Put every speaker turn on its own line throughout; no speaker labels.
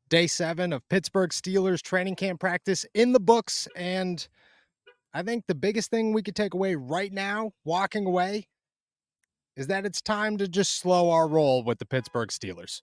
Day 7 of Pittsburgh Steelers training camp practice in the books. And I think the biggest thing we could take away right now, walking away, is that it's time to just slow our roll with the Pittsburgh Steelers.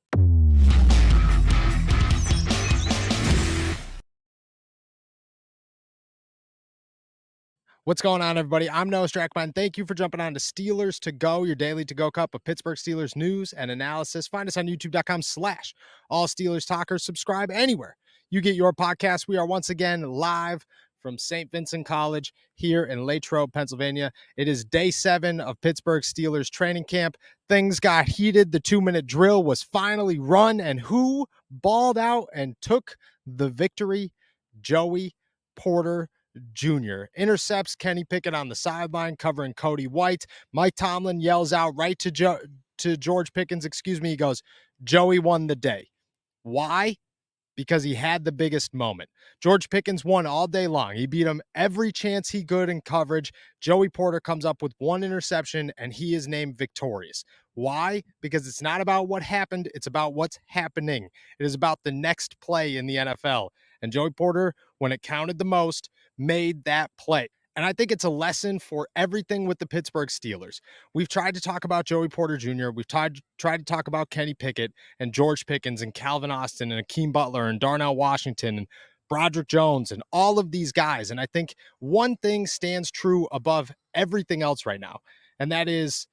What's going on, everybody? I'm Noah Strackman. Thank you for jumping on to Steelers to Go, your daily to-go cup of Pittsburgh Steelers news and analysis. Find us on youtube.com/all Steelers talkers. Subscribe anywhere you get your podcast. We are once again live from St. Vincent College here in Latrobe, Pennsylvania. It is day 7 of Pittsburgh Steelers training camp. Things got heated. The 2-minute drill was finally run, and who balled out and took the victory? Joey Porter Jr. intercepts Kenny Pickett on the sideline, covering Cody White. Mike Tomlin yells out right to George Pickens, he goes, "Joey won the day." Why? Because he had the biggest moment. George Pickens won all day long. He beat him every chance he could in coverage. Joey Porter comes up with one interception, and he is named victorious. Why? Because it's not about what happened. It's about what's happening. It is about the next play in the NFL. And Joey Porter, when it counted the most, made that play. And I think it's a lesson for everything with the Pittsburgh Steelers. We've tried to talk about Joey Porter Jr. We've tried to talk about Kenny Pickett and George Pickens and Calvin Austin and Akeem Butler and Darnell Washington and Broderick Jones and all of these guys. And I think one thing stands true above everything else right now, and that is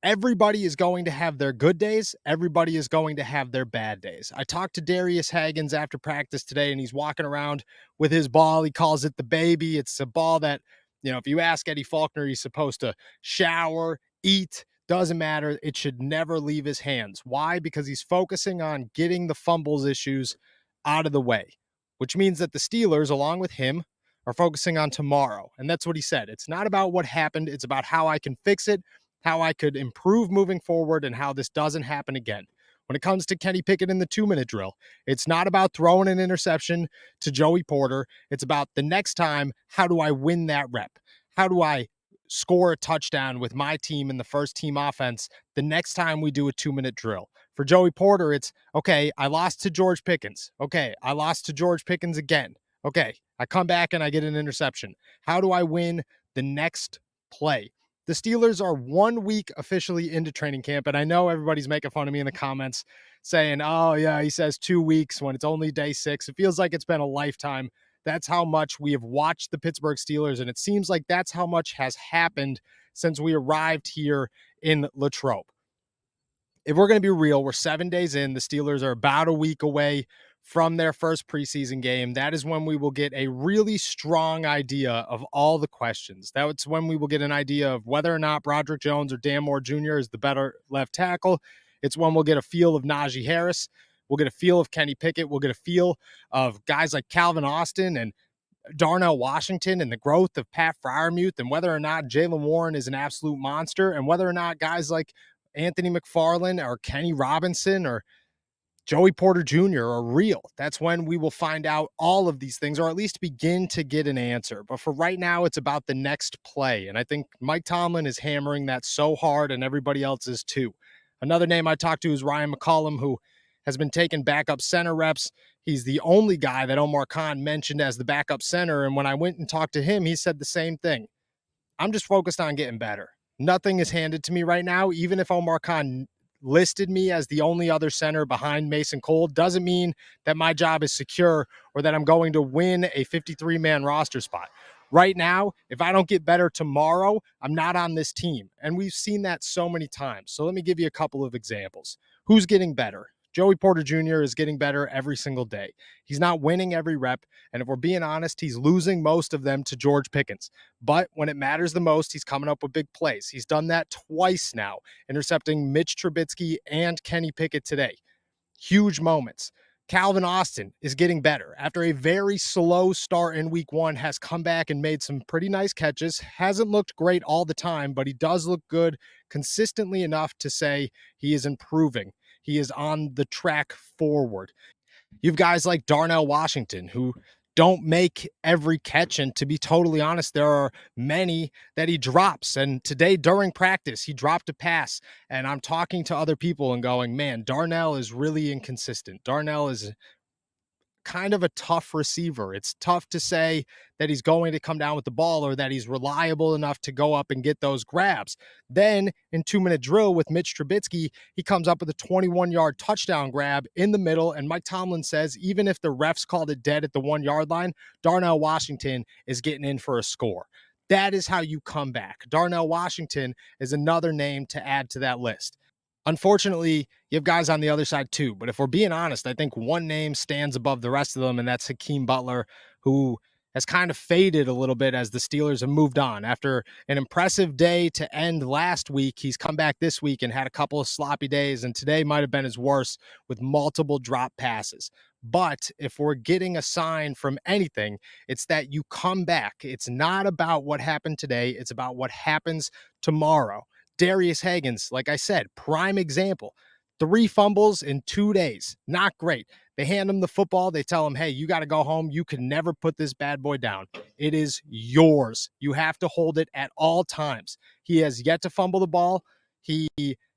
everybody is going to have their good days. Everybody is going to have their bad days. I talked to Darius Haggins after practice today, and he's walking around with his ball. He calls it the baby. It's a ball that, if you ask Eddie Faulkner, he's supposed to shower, eat, doesn't matter. It should never leave his hands. Why? Because he's focusing on getting the fumbles issues out of the way, which means that the Steelers, along with him, are focusing on tomorrow. And that's what he said. It's not about what happened. It's about how I can fix it, how I could improve moving forward, and how this doesn't happen again. When it comes to Kenny Pickett in the 2-minute drill, it's not about throwing an interception to Joey Porter. It's about the next time, how do I win that rep? How do I score a touchdown with my team in the first team offense the next time we do a 2-minute drill? For Joey Porter, it's, okay, I lost to George Pickens. Okay, I lost to George Pickens again. Okay, I come back and I get an interception. How do I win the next play? The Steelers are 1 week officially into training camp, and I know everybody's making fun of me in the comments saying, oh, yeah, he says 2 weeks when it's only day 6. It feels like it's been a lifetime. That's how much we have watched the Pittsburgh Steelers, and it seems like that's how much has happened since we arrived here in Latrobe. If we're going to be real, we're 7 days in. The Steelers are about a week away from their first preseason game. That is when we will get a really strong idea of all the questions. That's when we will get an idea of whether or not Broderick Jones or Dan Moore Jr. is the better left tackle. It's when we'll get a feel of Najee Harris. We'll get a feel of Kenny Pickett. We'll get a feel of guys like Calvin Austin and Darnell Washington and the growth of Pat Freiermuth, and whether or not Jaylen Warren is an absolute monster, and whether or not guys like Anthony McFarland or Kenny Robinson or Joey Porter Jr. are real. That's when we will find out all of these things, or at least begin to get an answer. But for right now, it's about the next play. And I think Mike Tomlin is hammering that so hard, and everybody else is too. Another name I talked to is Ryan McCollum, who has been taking backup center reps. He's the only guy that Omar Khan mentioned as the backup center. And when I went and talked to him, he said the same thing. I'm just focused on getting better. Nothing is handed to me right now. Even if Omar Khan listed me as the only other center behind Mason Cole, doesn't mean that my job is secure or that I'm going to win a 53-man roster spot. Right now, if I don't get better tomorrow, I'm not on this team. And we've seen that so many times. So let me give you a couple of examples. Who's getting better? Joey Porter Jr. is getting better every single day. He's not winning every rep, and if we're being honest, he's losing most of them to George Pickens. But when it matters the most, he's coming up with big plays. He's done that twice now, intercepting Mitch Trubisky and Kenny Pickett today. Huge moments. Calvin Austin is getting better. After a very slow start in week 1, has come back and made some pretty nice catches. Hasn't looked great all the time, but he does look good consistently enough to say he is improving. He is on the track forward. You have guys like Darnell Washington who don't make every catch. And to be totally honest, there are many that he drops. And today during practice, he dropped a pass. And I'm talking to other people and going, man, Darnell is really inconsistent. Darnell is kind of a tough receiver. It's tough to say that he's going to come down with the ball or that he's reliable enough to go up and get those grabs. Then in 2-minute drill with Mitch Trubisky, he comes up with a 21-yard touchdown grab in the middle. And Mike Tomlin says, even if the refs called it dead at the 1-yard line, Darnell Washington is getting in for a score. That is how you come back. Darnell Washington is another name to add to that list. Unfortunately, you have guys on the other side too. But if we're being honest, I think one name stands above the rest of them, and that's Hakeem Butler, who has kind of faded a little bit as the Steelers have moved on. After an impressive day to end last week, he's come back this week and had a couple of sloppy days, and today might have been his worst with multiple drop passes. But if we're getting a sign from anything, it's that you come back. It's not about what happened today. It's about what happens tomorrow. Darius Higgins, like I said, prime example. 3 fumbles in 2 days. Not great. They hand him the football. They tell him, hey, you got to go home. You can never put this bad boy down. It is yours. You have to hold it at all times. He has yet to fumble the ball. He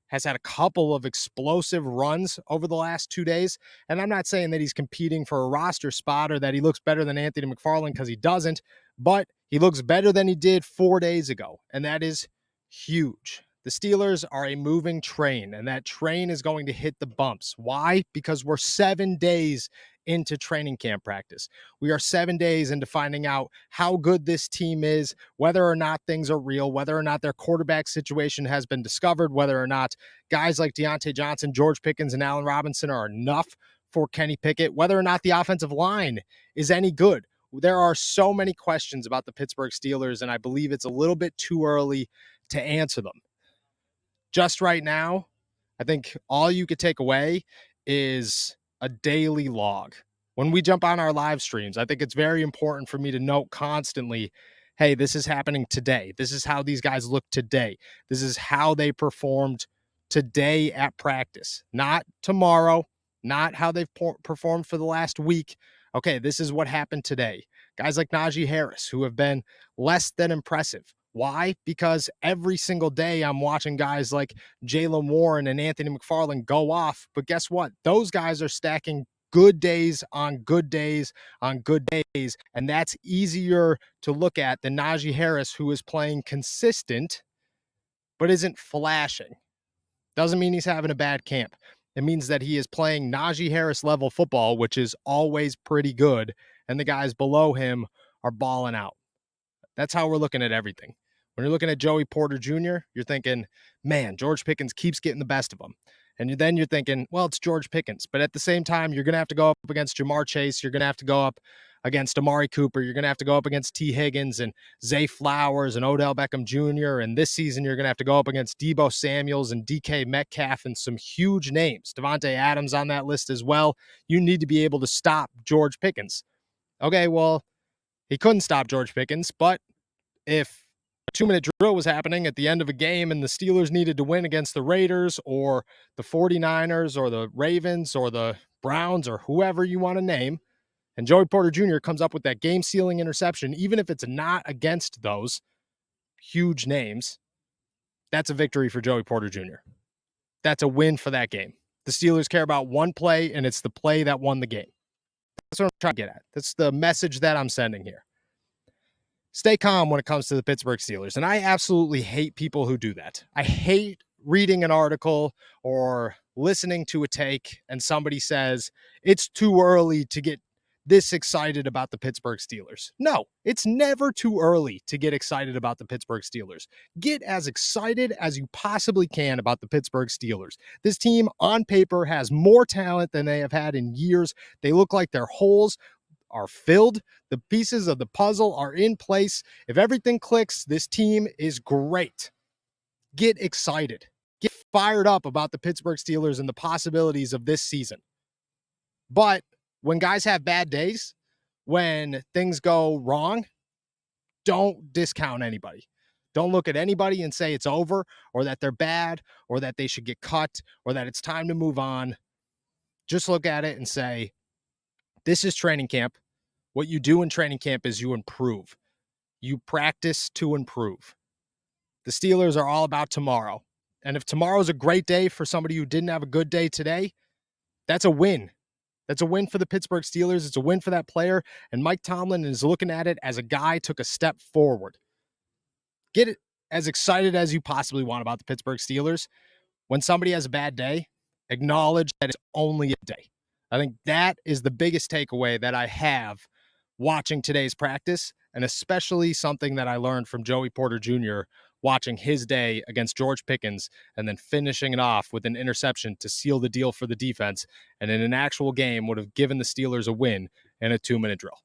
has had a couple of explosive runs over the last 2 days. And I'm not saying that he's competing for a roster spot or that he looks better than Anthony McFarland, because he doesn't, but he looks better than he did 4 days ago. And that is huge. The Steelers are a moving train, and that train is going to hit the bumps. Why? Because we're 7 days into training camp practice. We are 7 days into finding out how good this team is, whether or not things are real, whether or not their quarterback situation has been discovered, whether or not guys like Deontay Johnson, George Pickens, and Allen Robinson are enough for Kenny Pickett, whether or not the offensive line is any good. There are so many questions about the Pittsburgh Steelers, and I believe it's a little bit too early to answer them. Just right now, I think all you could take away is a daily log. When we jump on our live streams, I think it's very important for me to note constantly, hey, this is happening today. This is how these guys look today. This is how they performed today at practice, not tomorrow, not how they've performed for the last week. Okay, this is what happened today. Guys like Najee Harris, who have been less than impressive. Why? Because every single day I'm watching guys like Jaylen Warren and Anthony McFarland go off. But guess what? Those guys are stacking good days on good days on good days. And that's easier to look at than Najee Harris, who is playing consistent, but isn't flashing. Doesn't mean he's having a bad camp. It means that he is playing Najee Harris level football, which is always pretty good. And the guys below him are balling out. That's how we're looking at everything. When you're looking at Joey Porter Jr., you're thinking, man, George Pickens keeps getting the best of him. And then you're thinking, well, it's George Pickens. But at the same time, you're going to have to go up against Jamar Chase. You're going to have to go up against Amari Cooper. You're going to have to go up against T. Higgins and Zay Flowers and Odell Beckham Jr. And this season, you're going to have to go up against Deebo Samuels and DK Metcalf and some huge names. Devontae Adams on that list as well. You need to be able to stop George Pickens. Okay, well, he couldn't stop George Pickens, but if a 2-minute drill was happening at the end of a game and the Steelers needed to win against the Raiders or the 49ers or the Ravens or the Browns or whoever you want to name, and Joey Porter Jr. comes up with that game-sealing interception, even if it's not against those huge names, that's a victory for Joey Porter Jr. That's a win for that game. The Steelers care about one play, and it's the play that won the game. That's what I'm trying to get at. That's the message that I'm sending here. Stay calm when it comes to the Pittsburgh Steelers. And I absolutely hate people who do that. I hate reading an article or listening to a take and somebody says it's too early to get this excited about the Pittsburgh Steelers. No, it's never too early to get excited about the Pittsburgh Steelers. Get as excited as you possibly can about the Pittsburgh Steelers. This team on paper has more talent than they have had in years. They look like their holes are filled. The pieces of the puzzle are in place. If everything clicks, this team is great. Get excited. Get fired up about the Pittsburgh Steelers and the possibilities of this season. But when guys have bad days, when things go wrong, don't discount anybody. Don't look at anybody and say it's over or that they're bad or that they should get cut or that it's time to move on. Just look at it and say, this is training camp. What you do in training camp is you improve. You practice to improve. The Steelers are all about tomorrow. And if tomorrow's a great day for somebody who didn't have a good day today, that's a win. That's a win for the Pittsburgh Steelers. It's a win for that player. And Mike Tomlin is looking at it as a guy took a step forward. Get it as excited as you possibly want about the Pittsburgh Steelers. When somebody has a bad day, acknowledge that it's only a day. I think that is the biggest takeaway that I have watching today's practice, and especially something that I learned from Joey Porter Jr. watching his day against George Pickens and then finishing it off with an interception to seal the deal for the defense, and in an actual game would have given the Steelers a win in a 2-minute drill.